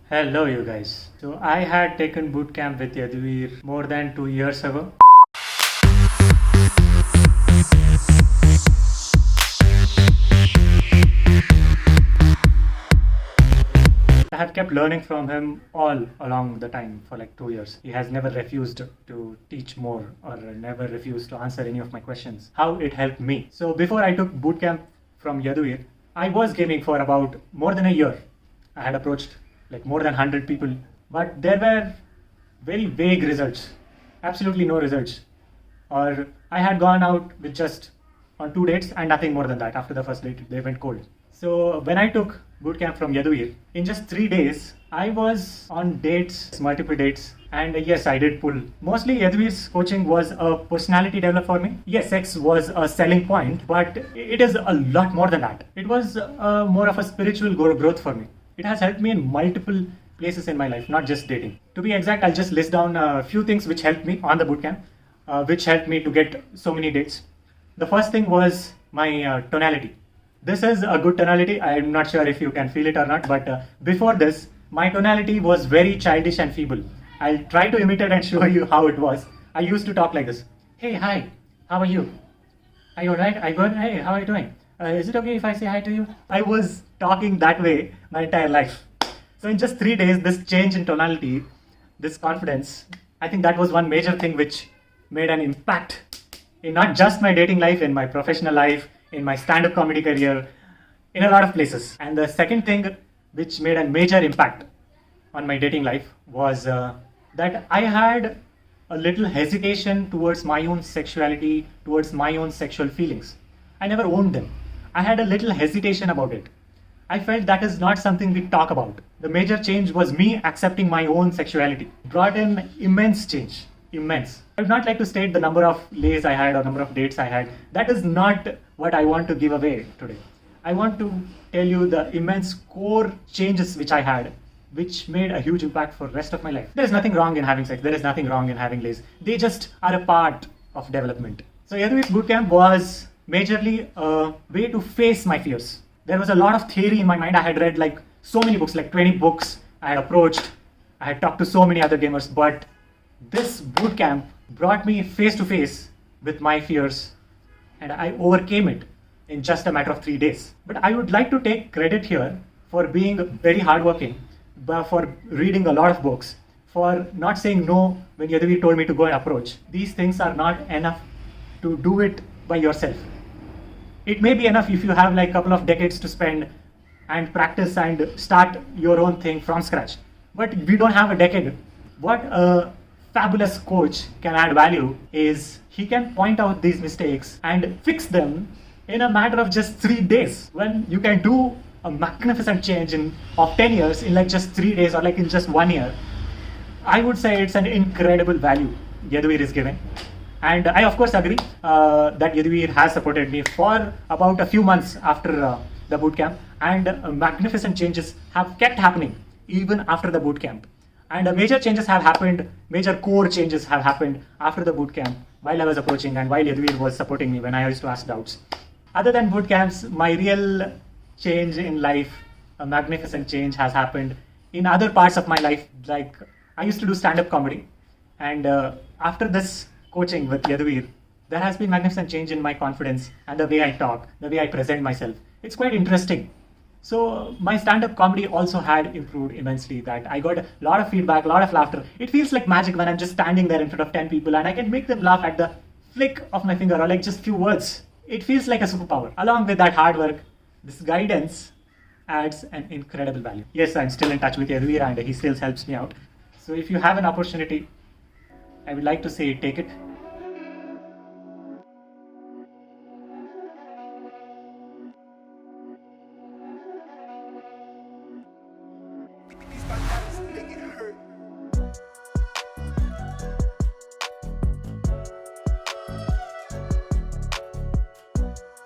Hello, you guys. So, I had taken bootcamp with Yadhuvir more than 2 years ago. I have kept learning from him all along the time for like 2 years. He has never refused to teach more or never refused to answer any of my questions. How it helped me. So, before I took bootcamp from Yadhuvir, I was gaming for about more than a year. I had approached like more than 100 people, but there were very vague results, absolutely no results. Or I had gone out with just on 2 dates and nothing more than that. After the first date, they went cold. So when I took bootcamp from Yadhuvir, in just 3 days, I was on dates, multiple dates, and yes, I did pull. Mostly Yadhuvir's coaching was a personality develop for me. Yes, sex was a selling point, but it is a lot more than that. It was more of a spiritual growth for me. It has helped me in multiple places in my life, not just dating. To be exact, I'll just list down a few things which helped me on the bootcamp, which helped me to get so many dates. The first thing was my tonality. This is a good tonality. I'm not sure if you can feel it or not, but before this, my tonality was very childish and feeble. I'll try to imitate and show you how it was. I used to talk like this. Hey, hi, how are you? Are you alright? I good? Hey, how are you doing? Is it okay if I say hi to you? I was talking that way my entire life. So in just 3 days, this change in tonality, this confidence, I think that was one major thing which made an impact in not just my dating life, in my professional life, in my stand-up comedy career, in a lot of places. And the second thing which made a major impact on my dating life was that I had a little hesitation towards my own sexuality, towards my own sexual feelings. I never owned them. I had a little hesitation about it. I felt that is not something we talk about. The major change was me accepting my own sexuality. Brought in immense change. Immense. I would not like to state the number of lays I had or number of dates I had. That is not what I want to give away today. I want to tell you the immense core changes which I had, which made a huge impact for the rest of my life. There is nothing wrong in having sex. There is nothing wrong in having lays. They just are a part of development. So Yadhuvir's bootcamp was majorly a way to face my fears. There was a lot of theory in my mind. I had read like so many books, like 20 books. I had approached, I had talked to so many other gamers, but this bootcamp brought me face to face with my fears and I overcame it in just a matter of 3 days. But I would like to take credit here for being very hardworking, for reading a lot of books, for not saying no when Yadhuvir told me to go and approach. These things are not enough to do it by yourself. It may be enough if you have like a couple of decades to spend and practice and start your own thing from scratch. But we don't have a decade. What a fabulous coach can add value is he can point out these mistakes and fix them in a matter of just 3 days. When you can do a magnificent change of 10 years in like just 3 days or like in just 1 year, I would say it's an incredible value Yadhuvir is giving. And I, of course, agree that Yadhuvir has supported me for about a few months after the bootcamp, and magnificent changes have kept happening even after the bootcamp. And major changes have happened, major core changes have happened after the bootcamp while I was approaching and while Yadhuvir was supporting me when I used to ask doubts. Other than bootcamps, my real change in life, a magnificent change has happened in other parts of my life. Like I used to do stand-up comedy, and after this coaching with Yadhuvir, there has been magnificent change in my confidence and the way I talk, the way I present myself. It's quite interesting. So my stand-up comedy also had improved immensely. That I got a lot of feedback, a lot of laughter. It feels like magic when I'm just standing there in front of 10 people and I can make them laugh at the flick of my finger or like just few words. It feels like a superpower. Along with that hard work, this guidance adds an incredible value. Yes, I'm still in touch with Yadhuvir and he still helps me out. So if you have an opportunity, I would like to say take it.